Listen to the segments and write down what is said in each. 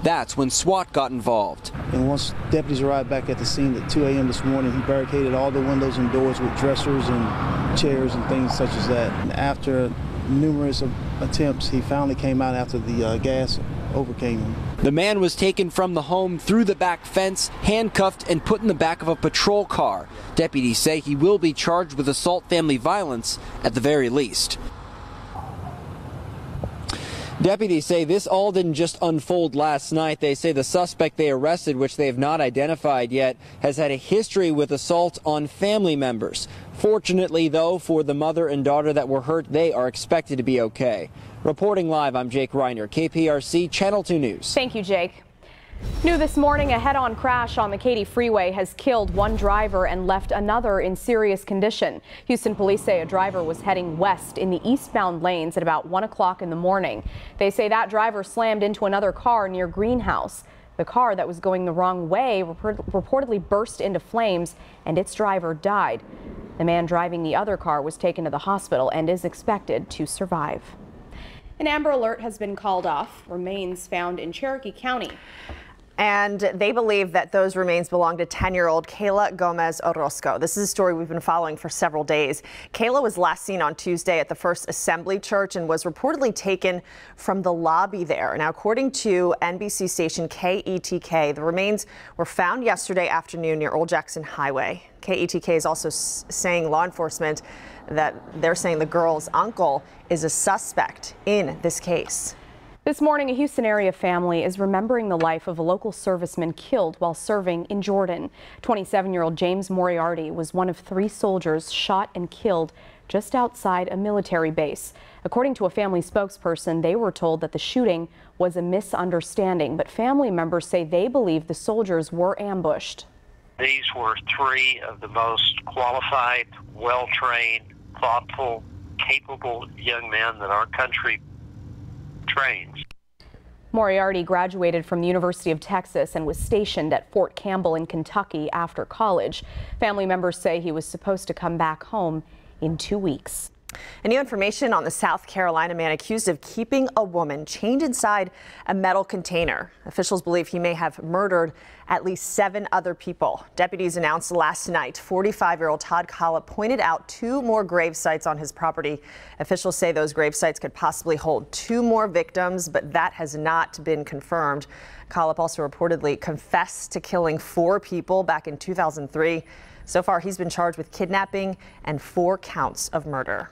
That's when SWAT got involved. And once deputies arrived back at the scene at 2 a.m. this morning, he barricaded all the windows and doors with dressers and chairs and things such as that. And after numerous attempts, he finally came out after the gas overcame him. The man was taken from the home through the back fence, handcuffed, and put in the back of a patrol car. Deputies say he will be charged with assault family violence at the very least. Deputies say this all didn't just unfold last night. They say the suspect they arrested, which they have not identified yet, has had a history with assault on family members. Fortunately, though, for the mother and daughter that were hurt, they are expected to be okay. Reporting live, I'm Jake Reiner, KPRC Channel 2 News. Thank you, Jake. New this morning, a head-on crash on the Katy Freeway has killed one driver and left another in serious condition. Houston police say a driver was heading west in the eastbound lanes at about 1 o'clock in the morning. They say that driver slammed into another car near Greenhouse. The car that was going the wrong way reportedly burst into flames and its driver died. The man driving the other car was taken to the hospital and is expected to survive. An Amber Alert has been called off. Remains found in Cherokee County. And they believe that those remains belong to 10-year-old Kayla Gomez Orozco. This is a story we've been following for several days. Kayla was last seen on Tuesday at the First Assembly Church and was reportedly taken from the lobby there. Now, according to NBC station KETK, the remains were found yesterday afternoon near Old Jackson Highway. KETK is also saying law enforcement that they're saying the girl's uncle is a suspect in this case. This morning, a Houston area family is remembering the life of a local serviceman killed while serving in Jordan. 27-year-old James Moriarty was one of 3 soldiers shot and killed just outside a military base. According to a family spokesperson, they were told that the shooting was a misunderstanding, but family members say they believe the soldiers were ambushed. These were 3 of the most qualified, well-trained, thoughtful, capable young men that our country trains. Moriarty graduated from the University of Texas and was stationed at Fort Campbell in Kentucky after college. Family members say he was supposed to come back home in 2 weeks. And new information on the South Carolina man accused of keeping a woman chained inside a metal container. Officials believe he may have murdered at least 7 other people. Deputies announced last night 45-year-old Todd Kollop pointed out 2 more grave sites on his property. Officials say those grave sites could possibly hold 2 more victims, but that has not been confirmed. Kollop also reportedly confessed to killing 4 people back in 2003. So far, he's been charged with kidnapping and 4 counts of murder.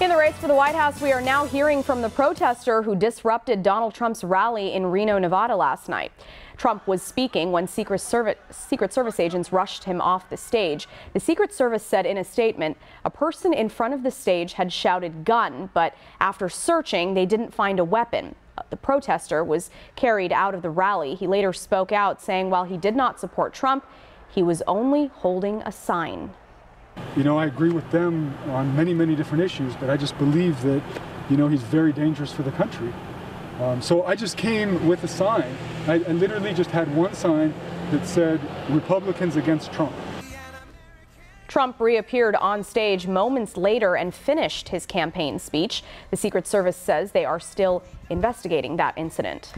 In the race for the White House, we are now hearing from the protester who disrupted Donald Trump's rally in Reno, Nevada last night. Trump was speaking when Secret Service agents rushed him off the stage. The Secret Service said in a statement, a person in front of the stage had shouted "gun," but after searching, they didn't find a weapon. The protester was carried out of the rally. He later spoke out, saying while he did not support Trump, he was only holding a sign. You know, I agree with them on many, many different issues, but I just believe that, you know, he's very dangerous for the country. So I just came with a sign. I literally just had one sign that said Republicans against Trump. Trump reappeared on stage moments later and finished his campaign speech. The Secret Service says they are still investigating that incident.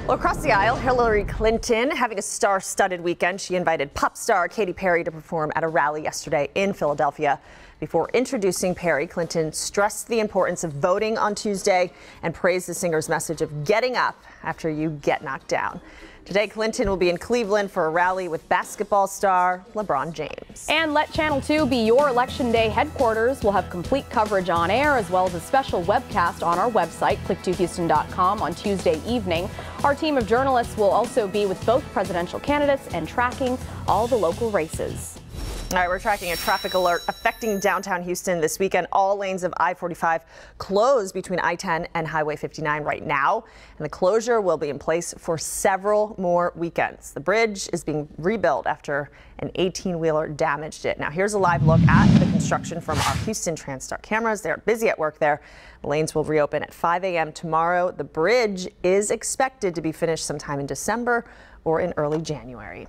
Well, across the aisle, Hillary Clinton having a star-studded weekend. She invited pop star Katy Perry to perform at a rally yesterday in Philadelphia. Before introducing Perry, Clinton stressed the importance of voting on Tuesday and praised the singer's message of getting up after you get knocked down. Today, Clinton will be in Cleveland for a rally with basketball star LeBron James. And let Channel 2 be your Election Day headquarters. We'll have complete coverage on air as well as a special webcast on our website, click2houston.com, on Tuesday evening. Our team of journalists will also be with both presidential candidates and tracking all the local races. All right, we're tracking a traffic alert affecting downtown Houston this weekend. All lanes of I-45 closed between I-10 and Highway 59 right now, and the closure will be in place for several more weekends. The bridge is being rebuilt after an 18-wheeler damaged it. Now, here's a live look at the construction from our Houston TransStar cameras. They're busy at work there. The lanes will reopen at 5 a.m. tomorrow. The bridge is expected to be finished sometime in December or in early January.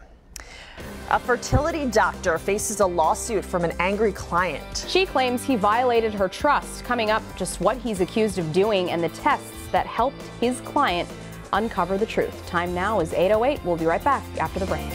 A fertility doctor faces a lawsuit from an angry client. She claims he violated her trust. Coming up, just what he's accused of doing and the tests that helped his client uncover the truth. Time now is 8:08. We'll be right back after the break.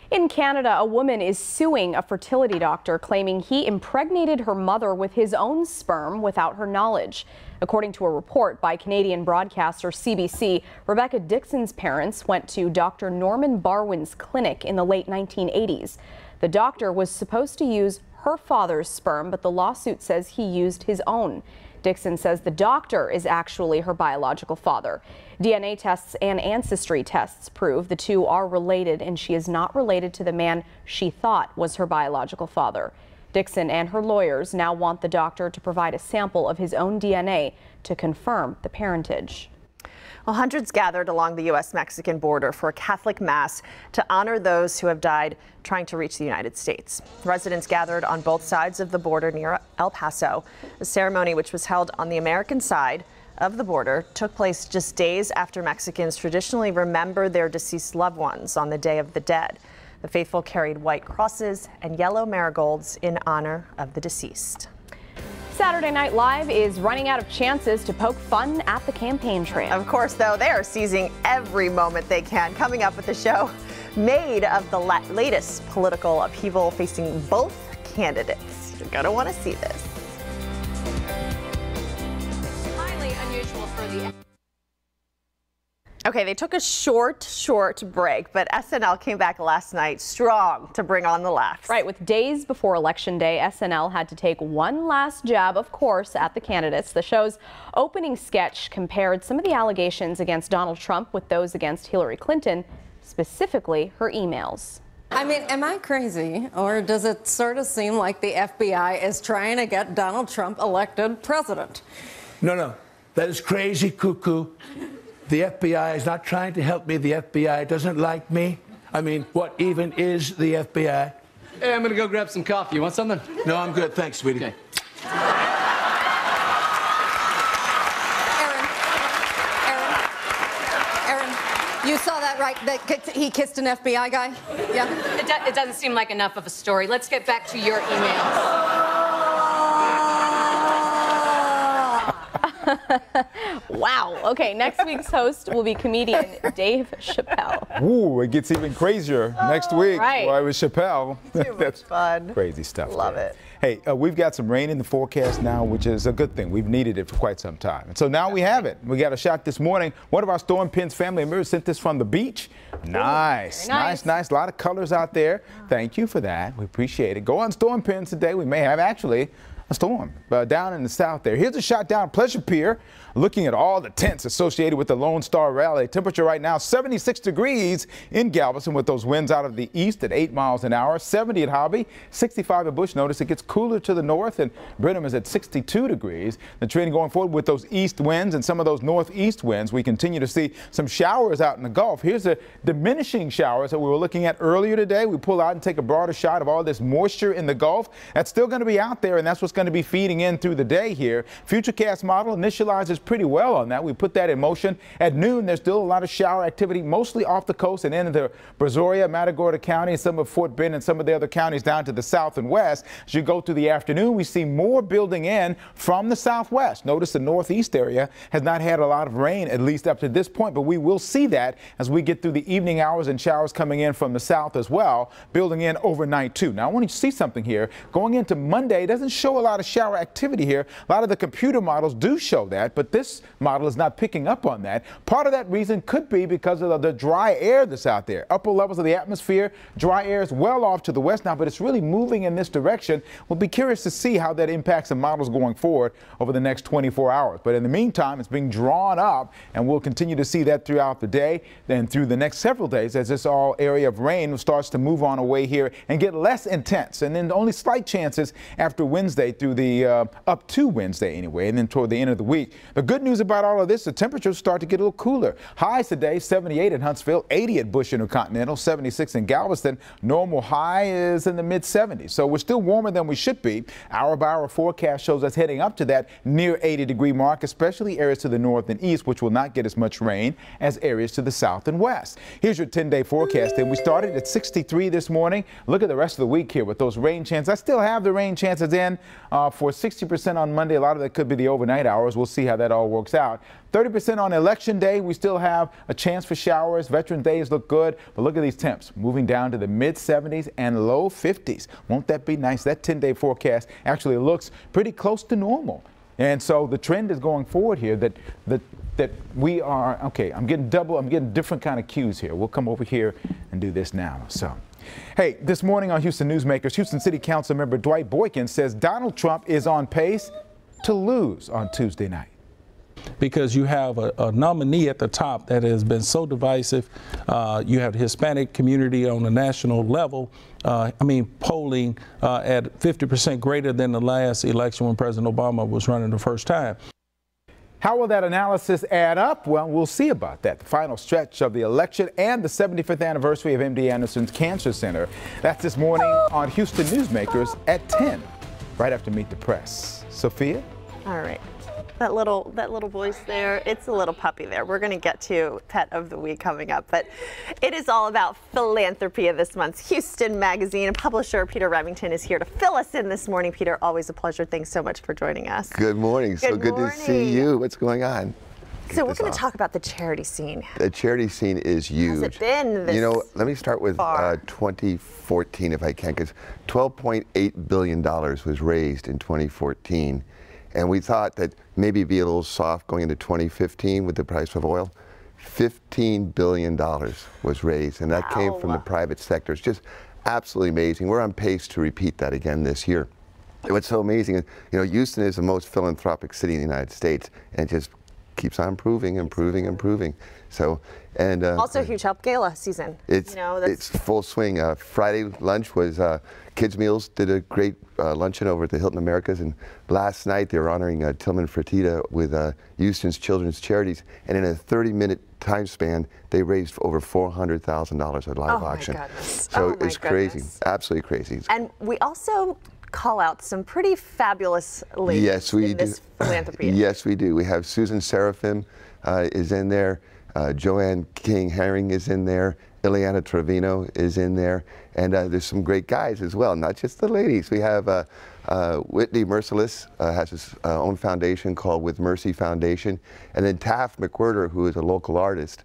In Canada, a woman is suing a fertility doctor claiming he impregnated her mother with his own sperm without her knowledge. According to a report by Canadian broadcaster CBC, Rebecca Dixon's parents went to Dr. Norman Barwin's clinic in the late 1980s. The doctor was supposed to use her father's sperm, but the lawsuit says he used his own. Dixon says the doctor is actually her biological father. DNA tests and ancestry tests prove the two are related, and she is not related to the man she thought was her biological father. Dixon and her lawyers now want the doctor to provide a sample of his own DNA to confirm the parentage. Well, hundreds gathered along the U.S.-Mexican border for a Catholic Mass to honor those who have died trying to reach the United States. Residents gathered on both sides of the border near El Paso. The ceremony, which was held on the American side of the border, took place just days after Mexicans traditionally remember their deceased loved ones on the Day of the Dead. The faithful carried white crosses and yellow marigolds in honor of the deceased. Saturday Night Live is running out of chances to poke fun at the campaign trail. Of course, though, they are seizing every moment they can. Coming up with the show made of the latest political upheaval facing both candidates. You're going to want to see this. Highly unusual for the... Okay, they took a short break, but SNL came back last night strong to bring on the laughs. Right, with days before Election Day, SNL had to take one last jab, of course, at the candidates. The show's opening sketch compared some of the allegations against Donald Trump with those against Hillary Clinton, specifically her emails. I mean, am I crazy, or does it sort of seem like the FBI is trying to get Donald Trump elected president? No, that is crazy cuckoo. The FBI is not trying to help me. The FBI doesn't like me. I mean, what even is the FBI? Hey, I'm gonna go grab some coffee. You want something? No, I'm good. Thanks, sweetie. Aaron, Okay. you saw that, right? That he kissed an FBI guy? Yeah? It doesn't seem like enough of a story. Let's get back to your emails. Wow. Okay, next week's host will be comedian Dave Chappelle. Ooh, it gets even crazier next week. Right. Why with Chappelle? Too much fun. Crazy stuff. Love it. Hey, we've got some rain in the forecast now, which is a good thing. We've needed it for quite some time. And so now we have it. We got a shot this morning. One of our Storm Pins family members sent this from the beach. Nice. A lot of colors out there. Thank you for that. We appreciate it. Go on Storm Pins today. We may have actually a storm down in the south there. Here's a shot down Pleasure Pier, looking at all the tents associated with the Lone Star Rally. Temperature right now 76 degrees in Galveston with those winds out of the east at 8 miles an hour. 70 at Hobby, 65 at Bush. Notice it gets cooler to the north, and Brenham is at 62 degrees. The trend going forward with those east winds and some of those northeast winds. We continue to see some showers out in the Gulf. Here's the diminishing showers that we were looking at earlier today. We pull out and take a broader shot of all this moisture in the Gulf. That's still going to be out there, and that's what's going to be feeding in through the day here. Futurecast model initializes pretty well on that. We put that in motion. At noon, there's still a lot of shower activity, mostly off the coast and into Brazoria, Matagorda County, some of Fort Bend, and some of the other counties down to the south and west. As you go through the afternoon, we see more building in from the southwest. Notice the northeast area has not had a lot of rain, at least up to this point, but we will see that as we get through the evening hours and showers coming in from the south as well, building in overnight too. Now, I want you to see something here. Going into Monday, it doesn't show a lot of shower activity here. A lot of the computer models do show that, but this model is not picking up on that. Part of that reason could be because of the dry air that's out there. Upper levels of the atmosphere, dry air is well off to the west now, but it's really moving in this direction. We'll be curious to see how that impacts the models going forward over the next 24 hours. But in the meantime, it's being drawn up, and we'll continue to see that throughout the day and through the next several days as this all area of rain starts to move on away here and get less intense. And then only slight chances after Wednesday through the up to Wednesday anyway, and then toward the end of the week. The good news about all of this, the temperatures start to get a little cooler. Highs today, 78 in Huntsville, 80 at Bush Intercontinental, 76 in Galveston. Normal high is in the mid-70s. So we're still warmer than we should be. Hour-by-hour forecast shows us heading up to that near 80-degree mark, especially areas to the north and east, which will not get as much rain as areas to the south and west. Here's your 10-day forecast. And we started at 63 this morning. Look at the rest of the week here with those rain chances. I still have the rain chances in for 60% on Monday. A lot of that could be the overnight hours. We'll see how that all works out. 30% on Election Day. We still have a chance for showers. Veterans Days look good. But look at these temps moving down to the mid-70s and low 50s. Won't that be nice? That 10-day forecast actually looks pretty close to normal. And so the trend is going forward here that we are, okay, I'm getting different kind of cues here. We'll come over here and do this now. So, hey, this morning on Houston Newsmakers, Houston City Council member Dwight Boykin says Donald Trump is on pace to lose on Tuesday night. Because you have a nominee at the top that has been so divisive. You have the Hispanic community on the national level, polling at 50% greater than the last election when President Obama was running the first time. How will that analysis add up? Well, we'll see about that. The final stretch of the election and the 75th anniversary of MD Anderson's Cancer Center. That's this morning on Houston Newsmakers at 10, right after Meet the Press. Sophia? All right. That little voice there, it's a little puppy there. We're going to get to Pet of the Week coming up, but it is all about philanthropy of this month's Houston Magazine. Publisher Peter Remington is here to fill us in this morning. Peter, always a pleasure. Thanks so much for joining us. Good morning. So good to see you. What's going on? So we're going to talk about the charity scene. The charity scene is huge. Has it been this let me start with 2014 if I can, because $12.8 billion was raised in 2014. And we thought that maybe it'd be a little soft going into 2015 with the price of oil. $15 billion was raised, and that came from the private sector. It's just absolutely amazing. We're on pace to repeat that again this year. What's so amazing is, Houston is the most philanthropic city in the United States, and it just keeps on improving. So, and also huge help gala season. It's full swing. Friday lunch was Kids Meals did a great luncheon over at the Hilton Americas, and last night they were honoring Tillman Fertitta with Houston's Children's Charities, and in a 30-minute time span they raised over $400,000 at live auction. My goodness. So it's crazy, absolutely crazy. And we also call out some pretty fabulous ladies in this philanthropy. Yes, we do. We have Susan Seraphim is in there. Joanne King Herring is in there. Ileana Trevino is in there. And there's some great guys as well, not just the ladies. We have Whitney Merciless has his own foundation called With Mercy Foundation. And then Taft McWhirter, who is a local artist,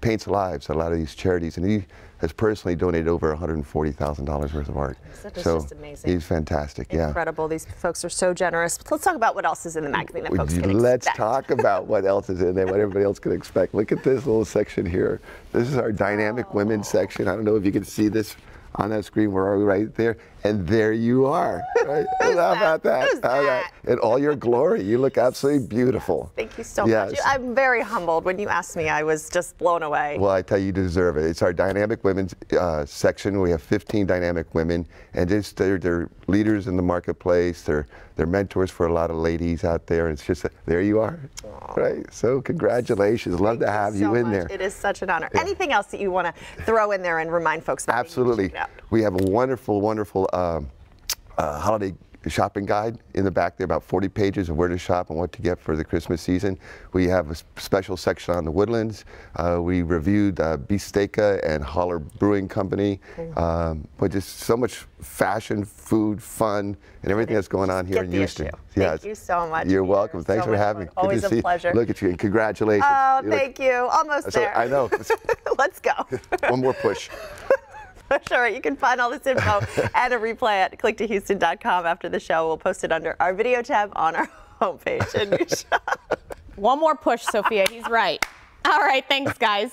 paints lives at a lot of these charities. And he has personally donated over $140,000 worth of art. That is just amazing. He's fantastic. Incredible. These folks are so generous. Let's talk about what else is in the magazine that folks can expect. Let's talk about what else is in there, what everybody else can expect. Look at this little section here. This is our dynamic women section. I don't know if you can see this on that screen. We're right there. And there you are. Right? How about that? In all your glory. You look absolutely beautiful. Thank you so much. I'm very humbled. When you asked me, I was just blown away. Well, I tell you deserve it. It's our dynamic women's section. We have 15 dynamic women, and they're leaders in the marketplace. They're mentors for a lot of ladies out there. And it's just, there you are. Right? So congratulations. Love to have you in there. It is such an honor. Anything else that you want to throw in there and remind folks about? Absolutely. We have a wonderful, wonderful holiday shopping guide in the back there, about 40 pages of where to shop and what to get for the Christmas season. We have a special section on the Woodlands. We reviewed Beefsteaka and Holler Brewing Company. But just so much fashion, food, fun, and everything that's going on here in Houston. Thank you so much. You're welcome. Thanks for having me. Always a pleasure. Look at you, and congratulations. Oh, thank you. Almost there. I know. Let's go. One more push. All right, you can find all this info and a replay at clicktohouston.com after the show. We'll post it under our video tab on our homepage. One more push, Sophia. He's right. All right, thanks, guys.